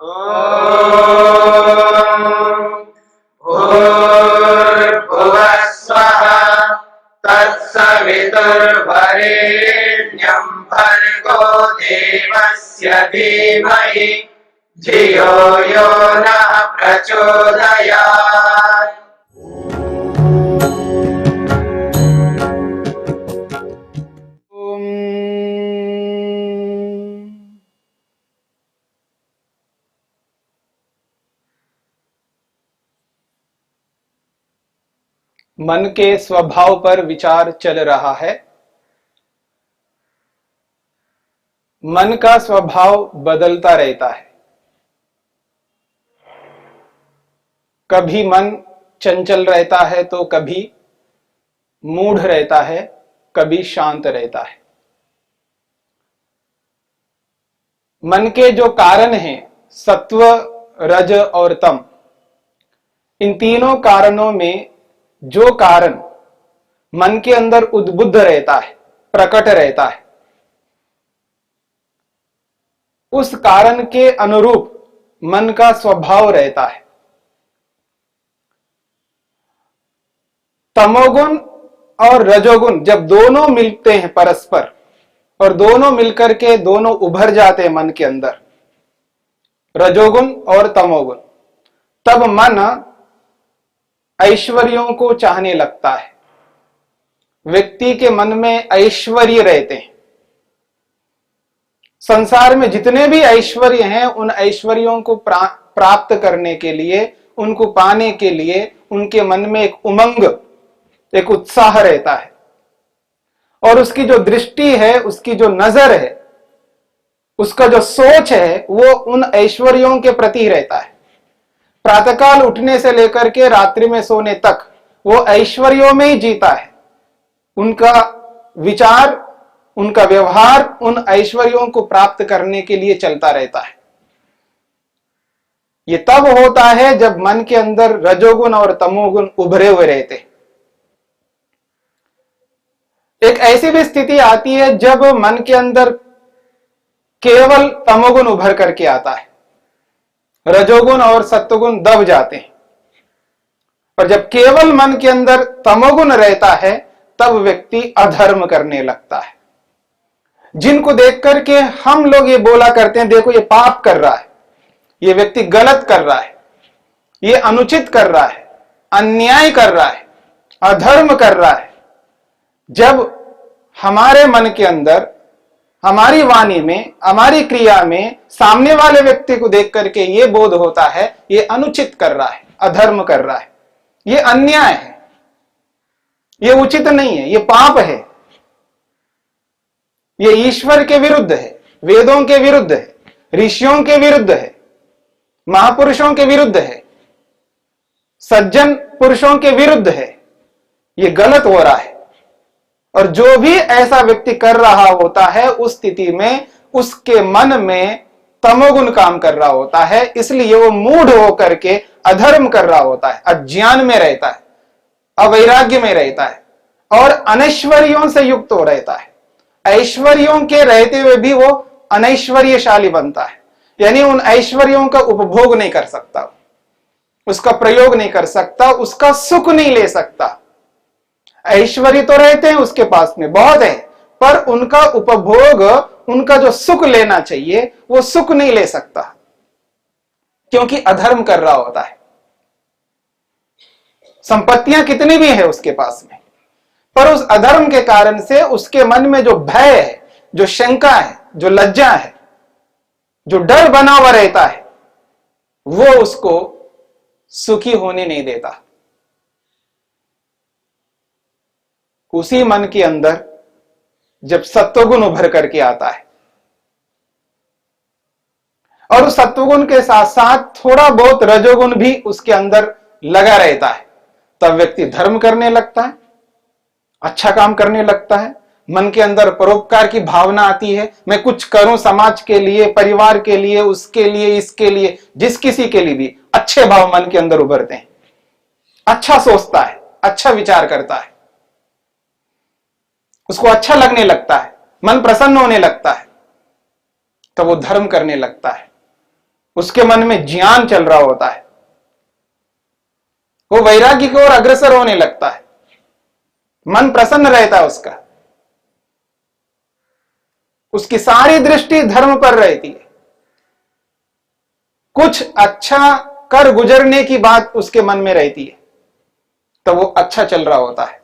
भूर्भुवः स्वः तत्सवितुर्वरेण्यं भर्गो देवस्य धीमहि धियो यो नः प्रचोदयात्। मन के स्वभाव पर विचार चल रहा है। मन का स्वभाव बदलता रहता है। कभी मन चंचल रहता है तो कभी मूढ़ रहता है, कभी शांत रहता है। मन के जो कारण हैं, सत्व, रज और तम, इन तीनों कारणों में जो कारण मन के अंदर उद्बुद्ध रहता है, प्रकट रहता है, उस कारण के अनुरूप मन का स्वभाव रहता है। तमोगुण और रजोगुण जब दोनों मिलते हैं परस्पर और दोनों मिलकर के दोनों उभर जाते हैं मन के अंदर, रजोगुण और तमोगुण, तब मन ऐश्वर्यों को चाहने लगता है। व्यक्ति के मन में ऐश्वर्य रहते हैं। संसार में जितने भी ऐश्वर्य हैं, उन ऐश्वर्यों को प्राप्त करने के लिए, उनको पाने के लिए उनके मन में एक उमंग, एक उत्साह रहता है। और उसकी जो दृष्टि है, उसकी जो नजर है, उसका जो सोच है, वो उन ऐश्वर्यों के प्रति रहता है। प्रातःकाल उठने से लेकर के रात्रि में सोने तक वो ऐश्वर्यों में ही जीता है। उनका विचार, उनका व्यवहार उन ऐश्वर्यों को प्राप्त करने के लिए चलता रहता है। ये तब होता है जब मन के अंदर रजोगुण और तमोगुण उभरे हुए रहते। एक ऐसी भी स्थिति आती है जब मन के अंदर केवल तमोगुण उभर करके आता है, रजोगुण और सत्वगुण दब जाते हैं। और जब केवल मन के अंदर तमोगुण रहता है, तब व्यक्ति अधर्म करने लगता है। जिनको देख करके हम लोग ये बोला करते हैं, देखो ये पाप कर रहा है, ये व्यक्ति गलत कर रहा है, ये अनुचित कर रहा है, अन्याय कर रहा है, अधर्म कर रहा है। जब हमारे मन के अंदर, हमारी वाणी में, हमारी क्रिया में सामने वाले व्यक्ति को देख करके ये बोध होता है ये अनुचित कर रहा है, अधर्म कर रहा है, ये अन्याय है, ये उचित नहीं है, ये पाप है, ये ईश्वर के विरुद्ध है, वेदों के विरुद्ध है, ऋषियों के विरुद्ध है, महापुरुषों के विरुद्ध है, सज्जन पुरुषों के विरुद्ध है, ये गलत हो रहा है। और जो भी ऐसा व्यक्ति कर रहा होता है, उस स्थिति में उसके मन में तमोगुण काम कर रहा होता है, इसलिए वो मूढ़ होकर के अधर्म कर रहा होता है, अज्ञान में रहता है, अवैराग्य में रहता है और अनैश्वर्यों से युक्त हो रहता है। ऐश्वर्यों के रहते हुए भी वो अनैश्वर्यशाली बनता है, यानी उन ऐश्वर्यों का उपभोग नहीं कर सकता, उसका प्रयोग नहीं कर सकता, उसका सुख नहीं ले सकता। ऐश्वर्य तो रहते हैं उसके पास में बहुत है, पर उनका उपभोग, उनका जो सुख लेना चाहिए वो सुख नहीं ले सकता, क्योंकि अधर्म कर रहा होता है। संपत्तियां कितनी भी है उसके पास में, पर उस अधर्म के कारण से उसके मन में जो भय है, जो शंका है, जो लज्जा है, जो डर बना हुआ रहता है, वो उसको सुखी होने नहीं देता। उसी मन के अंदर जब सत्वगुण उभर करके आता है और उस सत्वगुण के साथ साथ थोड़ा बहुत रजोगुण भी उसके अंदर लगा रहता है, तब व्यक्ति धर्म करने लगता है, अच्छा काम करने लगता है। मन के अंदर परोपकार की भावना आती है, मैं कुछ करूं समाज के लिए, परिवार के लिए, उसके लिए, इसके लिए, जिस किसी के लिए भी अच्छे भाव मन के अंदर उभरते हैं। अच्छा सोचता है, अच्छा विचार करता है, उसको अच्छा लगने लगता है, मन प्रसन्न होने लगता है, तो वो धर्म करने लगता है। उसके मन में ज्ञान चल रहा होता है, वो वैराग्य की ओर अग्रसर होने लगता है, मन प्रसन्न रहता है उसका, उसकी सारी दृष्टि धर्म पर रहती है। कुछ अच्छा कर गुजरने की बात उसके मन में रहती है, तो वो अच्छा चल रहा होता है।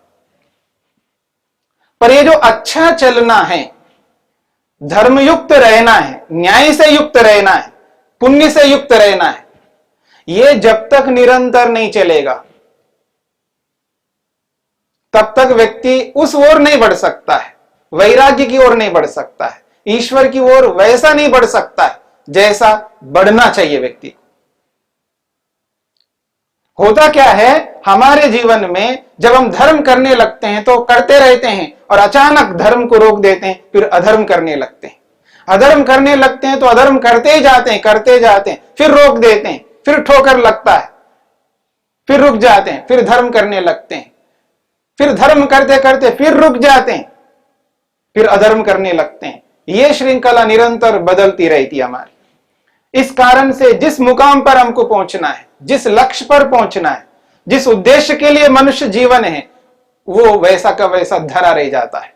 पर ये जो अच्छा चलना है, धर्मयुक्त रहना है, न्याय से युक्त रहना है, पुण्य से युक्त रहना है, ये जब तक निरंतर नहीं चलेगा तब तक व्यक्ति उस ओर नहीं बढ़ सकता है, वैराग्य की ओर नहीं बढ़ सकता है, ईश्वर की ओर वैसा नहीं बढ़ सकता है जैसा बढ़ना चाहिए व्यक्ति को। होता क्या है, हमारे जीवन में जब हम धर्म करने लगते हैं तो करते रहते हैं और अचानक धर्म को रोक देते हैं, फिर अधर्म करने लगते हैं। अधर्म करने लगते हैं तो अधर्म करते ही जाते हैं, करते जाते हैं, फिर रोक देते हैं, फिर ठोकर लगता है, फिर रुक जाते हैं, फिर धर्म करने लगते हैं, फिर धर्म करते करते फिर रुक जाते हैं, फिर अधर्म करने लगते हैं। यह श्रृंखला निरंतर बदलती रहती है हमारी। इस कारण से जिस मुकाम पर हमको पहुंचना है, जिस लक्ष्य पर पहुंचना है, जिस उद्देश्य के लिए मनुष्य जीवन है, वो वैसा का वैसा धरा रह जाता है।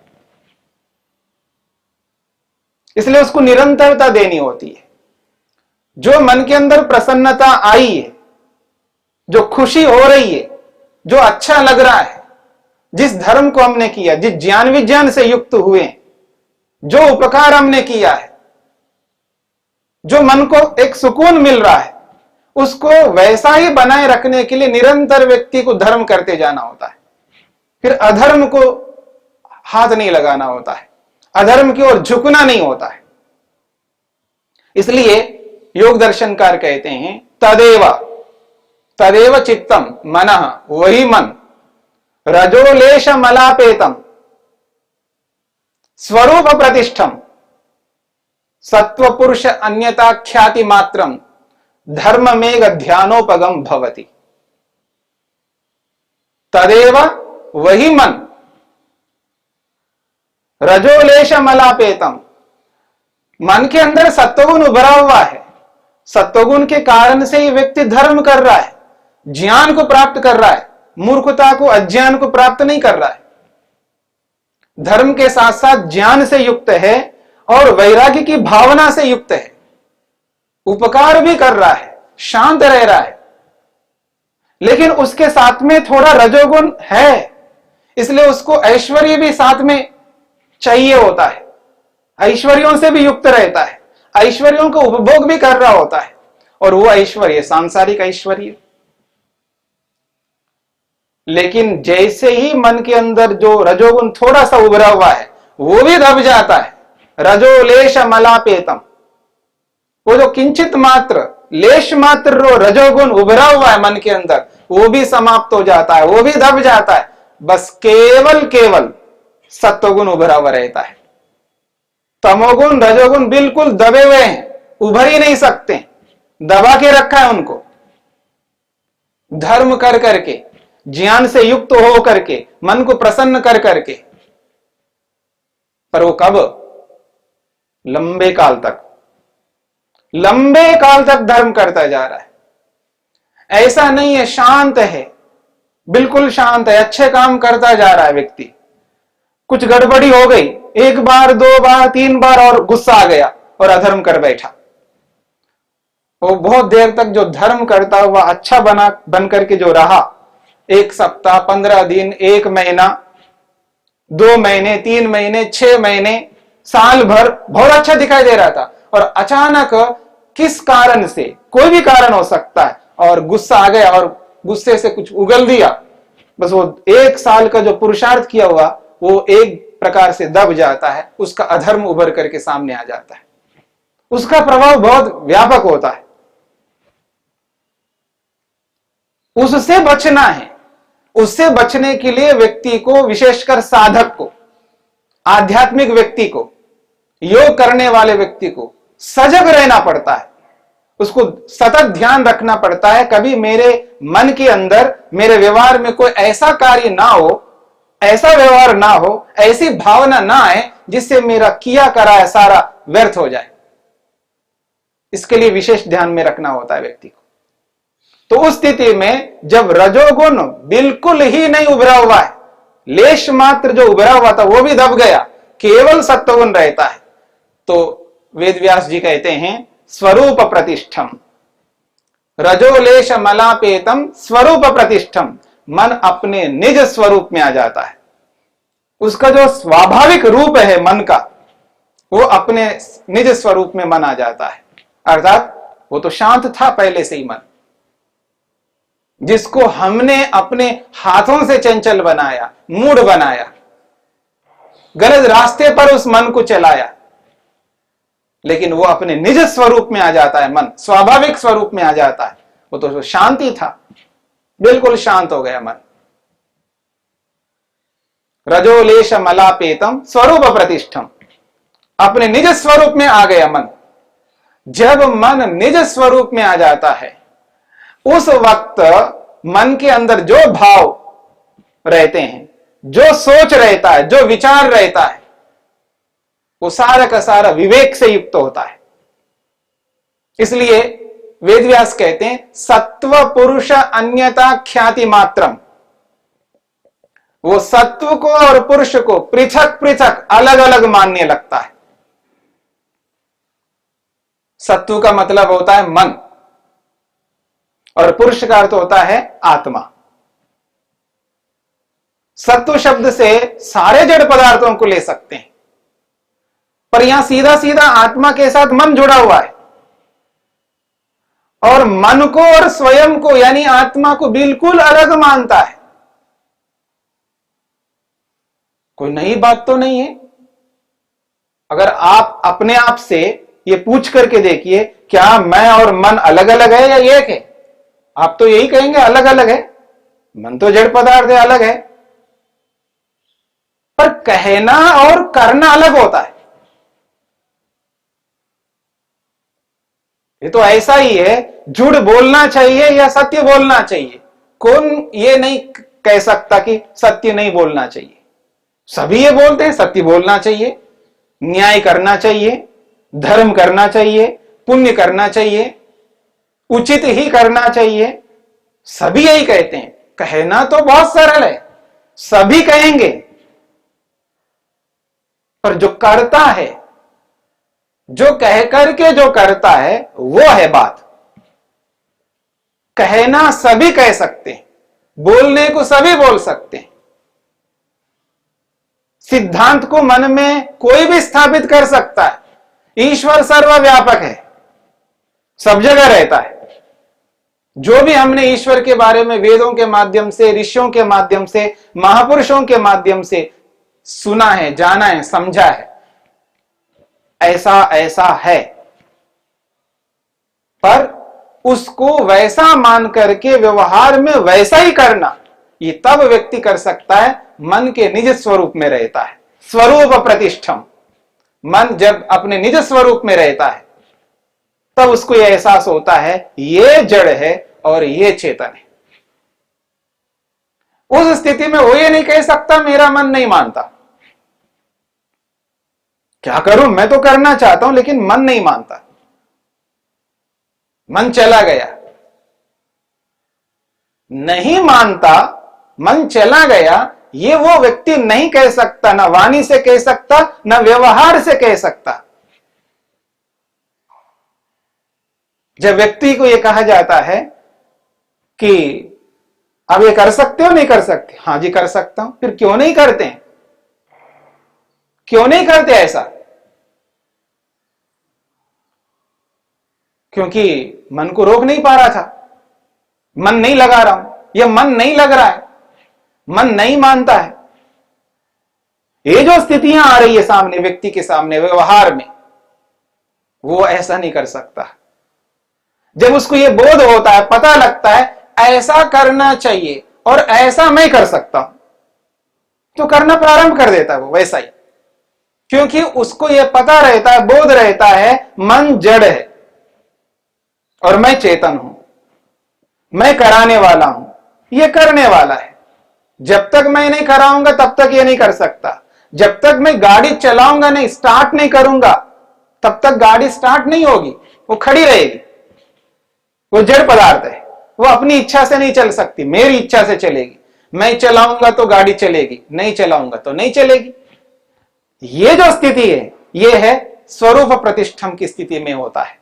इसलिए उसको निरंतरता देनी होती है। जो मन के अंदर प्रसन्नता आई है, जो खुशी हो रही है, जो अच्छा लग रहा है, जिस धर्म को हमने किया, जिस ज्ञान विज्ञान से युक्त हुए, जो उपकार हमने किया है, जो मन को एक सुकून मिल रहा है, उसको वैसा ही बनाए रखने के लिए निरंतर व्यक्ति को धर्म करते जाना होता है। फिर अधर्म को हाथ नहीं लगाना होता है, अधर्म की ओर झुकना नहीं होता है। इसलिए योग दर्शनकार कहते हैं तदेव तदेव चित्तम मनः, वही मन, रजोलेश मलापेतम स्वरूप प्रतिष्ठम सत्व पुरुष अन्यता ख्याति मात्रम धर्म मेघ ध्यानोपगम भवति। तदेव वही मन, रजोलेश मलापेतम, मन के अंदर सत्वगुण उभरा हुआ है, सत्वगुण के कारण से ही व्यक्ति धर्म कर रहा है, ज्ञान को प्राप्त कर रहा है, मूर्खता को, अज्ञान को प्राप्त नहीं कर रहा है। धर्म के साथ साथ ज्ञान से युक्त है और वैराग्य की भावना से युक्त है, उपकार भी कर रहा है, शांत रह रहा है, लेकिन उसके साथ में थोड़ा रजोगुण है, इसलिए उसको ऐश्वर्य भी साथ में चाहिए होता है, ऐश्वर्यों से भी युक्त रहता है, ऐश्वर्यों को उपभोग भी कर रहा होता है, और वो ऐश्वर्य सांसारिक ऐश्वर्य। लेकिन जैसे ही मन के अंदर जो रजोगुण थोड़ा सा उभरा हुआ है, वो भी दब जाता है। रजोलेश मलापेतम, वो जो किंचित मात्र, लेश मात्र रजोगुण उभरा हुआ है मन के अंदर, वो भी समाप्त हो जाता है, वो भी दब जाता है। बस केवल सत्वगुण उभरा हुआ रहता है। तमोगुण रजोगुण बिल्कुल दबे हुए हैं, उभर ही नहीं सकते, दबा के रखा है उनको। धर्म कर करके, ज्ञान से युक्त हो करके, मन को प्रसन्न कर करके, पर वो कब? लंबे काल तक धर्म करता जा रहा है। ऐसा नहीं है शांत है, बिल्कुल शांत है, अच्छे काम करता जा रहा है व्यक्ति, कुछ गड़बड़ी हो गई, एक बार, दो बार, तीन बार और गुस्सा आ गया और अधर्म कर बैठा। वो बहुत देर तक जो धर्म करता हुआ अच्छा बन करके जो रहा, 1 सप्ताह, 15 दिन, 1 महीना, 2 महीने, 3 महीने, 6 महीने, साल भर बहुत अच्छा दिखाई दे रहा था, और अचानक किस कारण से, कोई भी कारण हो सकता है, और गुस्सा आ गया और गुस्से से कुछ उगल दिया, बस वो 1 साल का जो पुरुषार्थ किया हुआ वो एक प्रकार से दब जाता है, उसका अधर्म उभर करके सामने आ जाता है। उसका प्रभाव बहुत व्यापक होता है। उससे बचना है। उससे बचने के लिए व्यक्ति को, विशेषकर साधक को, आध्यात्मिक व्यक्ति को, योग करने वाले व्यक्ति को सजग रहना पड़ता है। उसको सतत ध्यान रखना पड़ता है, कभी मेरे मन के अंदर, मेरे व्यवहार में कोई ऐसा कार्य ना हो, ऐसा व्यवहार ना हो, ऐसी भावना ना आए जिससे मेरा किया करा है सारा व्यर्थ हो जाए। इसके लिए विशेष ध्यान में रखना होता है व्यक्ति को। तो उस स्थिति में जब रजोगुण बिल्कुल ही नहीं उभरा हुआ है, लेश मात्र जो उभरा हुआ था वो भी दब गया, केवल सत्वगुण रहता है, तो वेद व्यास जी कहते हैं स्वरूप प्रतिष्ठम, रजोलेश मलापेतम स्वरूप प्रतिष्ठम, मन अपने निज स्वरूप में आ जाता है। उसका जो स्वाभाविक रूप है मन का, वो अपने निज स्वरूप में मन आ जाता है। अर्थात वो तो शांत था पहले से ही मन, जिसको हमने अपने हाथों से चंचल बनाया, मूढ़ बनाया, गलत रास्ते पर उस मन को चलाया, लेकिन वो अपने निज स्वरूप में आ जाता है, मन स्वाभाविक स्वरूप में आ जाता है। वो तो शांति था, बिल्कुल शांत हो गया मन। रजोलेश मलापेतम स्वरूप प्रतिष्ठम, अपने निज स्वरूप में आ गया मन। जब मन निज स्वरूप में आ जाता है, उस वक्त मन के अंदर जो भाव रहते हैं, जो सोच रहता है, जो विचार रहता है, वो सारा का सारा विवेक से युक्त होता है। इसलिए वेदव्यास कहते हैं सत्व पुरुष अन्यता ख्याति मात्रम, वो सत्व को और पुरुष को पृथक पृथक अलग अलग मानने लगता है। सत्व का मतलब होता है मन, और पुरुष का अर्थ होता है आत्मा। सत्व शब्द से सारे जड़ पदार्थों को ले सकते हैं, पर यहां सीधा सीधा आत्मा के साथ मन जुड़ा हुआ है, और मन को और स्वयं को यानी आत्मा को बिल्कुल अलग मानता है। कोई नई बात तो नहीं है। अगर आप अपने आप से ये पूछ करके देखिए, क्या मैं और मन अलग अलग है या एक है? आप तो यही कहेंगे अलग अलग है, मन तो जड़ पदार्थ है, अलग है। पर कहना और करना अलग होता है। ये तो ऐसा ही है, झूठ बोलना चाहिए या सत्य बोलना चाहिए। कौन ये नहीं कह सकता कि सत्य नहीं बोलना चाहिए? सभी ये बोलते हैं सत्य बोलना चाहिए, न्याय करना चाहिए, धर्म करना चाहिए, पुण्य करना चाहिए, उचित ही करना चाहिए। सभी यही कहते हैं। कहना तो बहुत सरल है, सभी कहेंगे, पर जो करता है, जो कह करके जो करता है, वो है बात। कहना सभी कह सकते हैं, बोलने को सभी बोल सकते हैं, सिद्धांत को मन में कोई भी स्थापित कर सकता है। ईश्वर सर्वव्यापक है, सब जगह रहता है। जो भी हमने ईश्वर के बारे में वेदों के माध्यम से, ऋषियों के माध्यम से, महापुरुषों के माध्यम से सुना है, जाना है, समझा है, ऐसा ऐसा है, पर उसको वैसा मान करके व्यवहार में वैसा ही करना, ये तब व्यक्ति कर सकता है मन के निज स्वरूप में रहता है। स्वरूप प्रतिष्ठम, मन जब अपने निज स्वरूप में रहता है, तब उसको यह एहसास होता है ये जड़ है और ये चेतन है। उस स्थिति में वो ये नहीं कह सकता मेरा मन नहीं मानता, क्या करूं, मैं तो करना चाहता हूं लेकिन मन नहीं मानता, मन चला गया। नहीं मानता, मन चला गया, ये वो व्यक्ति नहीं कह सकता, ना वाणी से कह सकता, ना व्यवहार से कह सकता। जब व्यक्ति को यह कहा जाता है कि अब ये कर सकते हो, नहीं कर सकते, हां जी कर सकता हूं, फिर क्यों नहीं करते हैं? क्यों नहीं करते ऐसा? क्योंकि मन को रोक नहीं पा रहा था, मन नहीं लगा रहा हूं, यह मन नहीं लग रहा है, मन नहीं मानता है। ये जो स्थितियां आ रही है सामने, व्यक्ति के सामने व्यवहार में, वो ऐसा नहीं कर सकता। जब उसको यह बोध होता है, पता लगता है ऐसा करना चाहिए और ऐसा मैं कर सकता हूं, तो करना प्रारंभ कर देता है वो वैसा ही। क्योंकि उसको यह पता रहता है, बोध रहता है, मन जड़ है और मैं चेतन हूं, मैं कराने वाला हूं, यह करने वाला है। जब तक मैं नहीं कराऊंगा तब तक ये नहीं कर सकता। जब तक मैं गाड़ी चलाऊंगा नहीं, स्टार्ट नहीं करूंगा, तब तक गाड़ी स्टार्ट नहीं होगी। वो खड़ी रहेगी, वो जड़ पदार्थ है, वो अपनी इच्छा से नहीं चल सकती, मेरी इच्छा से चलेगी। मैं चलाऊंगा तो गाड़ी चलेगी, नहीं चलाऊंगा तो नहीं चलेगी। ये जो स्थिति है, ये है स्वरूप प्रतिष्ठम की स्थिति में होता है।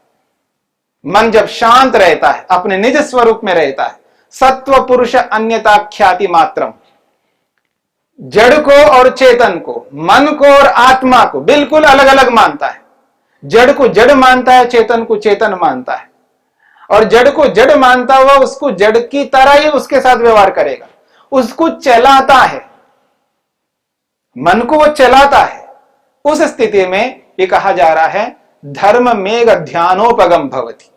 मन जब शांत रहता है, अपने निज स्वरूप में रहता है, सत्व पुरुष अन्यता ख्याति मात्रम, जड़ को और चेतन को, मन को और आत्मा को बिल्कुल अलग अलग मानता है। जड़ को जड़ मानता है, चेतन को चेतन मानता है, और जड़ को जड़ मानता हुआ उसको जड़ की तरह ही उसके साथ व्यवहार करेगा, उसको चलाता है, मन को वो चलाता है। उस स्थिति में ये कहा जा रहा है धर्म मेघ ध्यानोपगम भवति।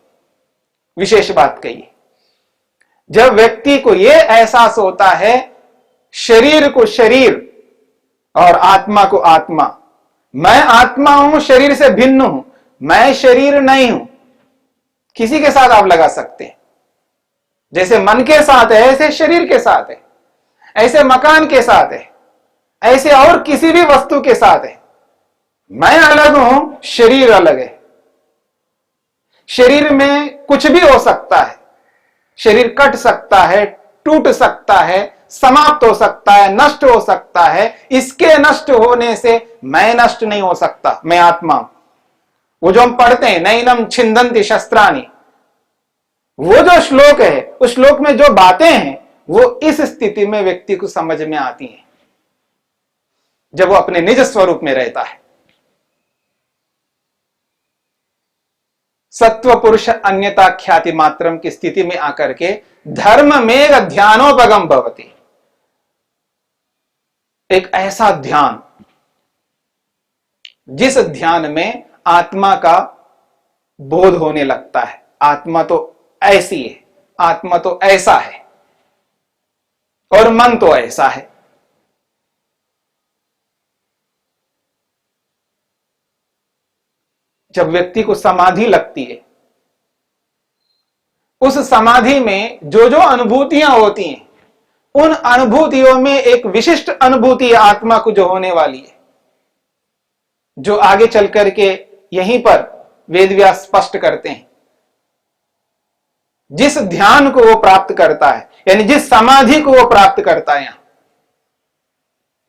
विशेष बात कही, जब व्यक्ति को यह एहसास होता है शरीर को शरीर और आत्मा को आत्मा, मैं आत्मा हूं, शरीर से भिन्न हूं, मैं शरीर नहीं हूं। किसी के साथ आप लगा सकते हैं, जैसे मन के साथ है ऐसे शरीर के साथ है, ऐसे मकान के साथ है, ऐसे और किसी भी वस्तु के साथ है। मैं अलग हूं, शरीर अलग है। शरीर में कुछ भी हो सकता है, शरीर कट सकता है, टूट सकता है, समाप्त हो सकता है, नष्ट हो सकता है। इसके नष्ट होने से मैं नष्ट नहीं हो सकता, मैं आत्मा हूं। वो जो हम पढ़ते हैं नैनम छिंदन्ति शस्त्राणि, वो जो श्लोक है, उस श्लोक में जो बातें हैं वो इस स्थिति में व्यक्ति को समझ में आती हैं, जब वो अपने निज स्वरूप में रहता है। सत्व पुरुष अन्यता ख्याति मात्रम की स्थिति में आकर के धर्म मेघ ध्यानोपगम भवति, एक ऐसा ध्यान जिस ध्यान में आत्मा का बोध होने लगता है। आत्मा तो ऐसी है, आत्मा तो ऐसा है, और मन तो ऐसा है। जब व्यक्ति को समाधि लगती है, उस समाधि में जो जो अनुभूतियां होती हैं, उन अनुभूतियों में एक विशिष्ट अनुभूति आत्मा को जो होने वाली है, जो आगे चल करके यहीं पर वेदव्यास स्पष्ट करते हैं। जिस ध्यान को वो प्राप्त करता है, यानी जिस समाधि को वो प्राप्त करता है, यहां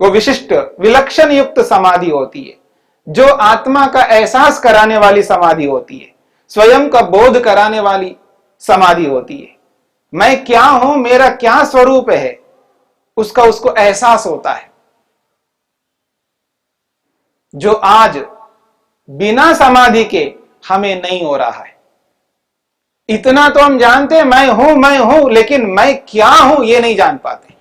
वो विशिष्ट विलक्षण युक्त समाधि होती है, जो आत्मा का एहसास कराने वाली समाधि होती है, स्वयं का बोध कराने वाली समाधि होती है। मैं क्या हूं, मेरा क्या स्वरूप है, उसका उसको एहसास होता है, जो आज बिना समाधि के हमें नहीं हो रहा है। इतना तो हम जानते हैं मैं हूं, लेकिन मैं क्या हूं यह नहीं जान पाते।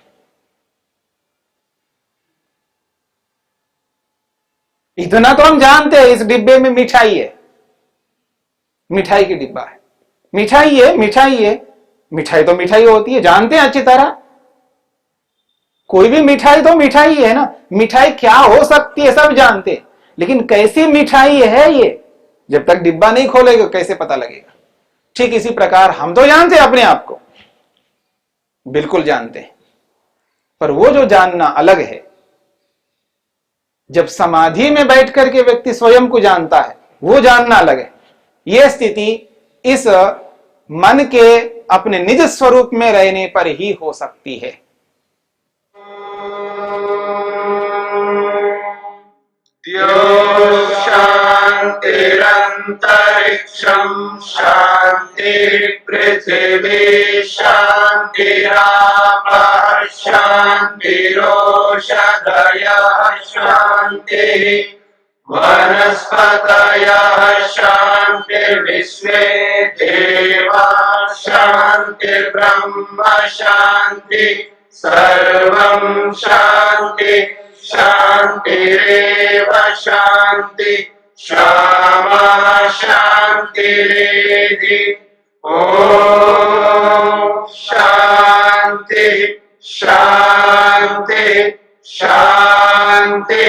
इतना तो हम जानते हैं इस डिब्बे में मिठाई है, मिठाई की डिब्बा है, मिठाई है, मिठाई है, मिठाई तो मिठाई होती है, जानते हैं अच्छी तरह। कोई भी मिठाई तो मिठाई है ना, मिठाई क्या हो सकती है सब जानते हैं, लेकिन कैसी मिठाई है ये जब तक डिब्बा नहीं खोलेगा कैसे पता लगेगा। ठीक इसी प्रकार हम तो जानते हैं अपने आप को, बिल्कुल जानते हैं, पर वो जो जानना अलग है। जब समाधि में बैठ करके व्यक्ति स्वयं को जानता है, वो जानना अलग है। यह स्थिति इस मन के अपने निज स्वरूप में रहने पर ही हो सकती है। शांतिरंतरिक्षं शांति पृथिवी शांतिरापः शांतिरोषधयः शांतिः वनस्पतयः शांतिर्विश्वे देवाः शांतिर्ब्रह्म शांति सर्वं शांति शांतिरेव शांति क्षमा शांतिरेधि। ओम शांति शांति शांति।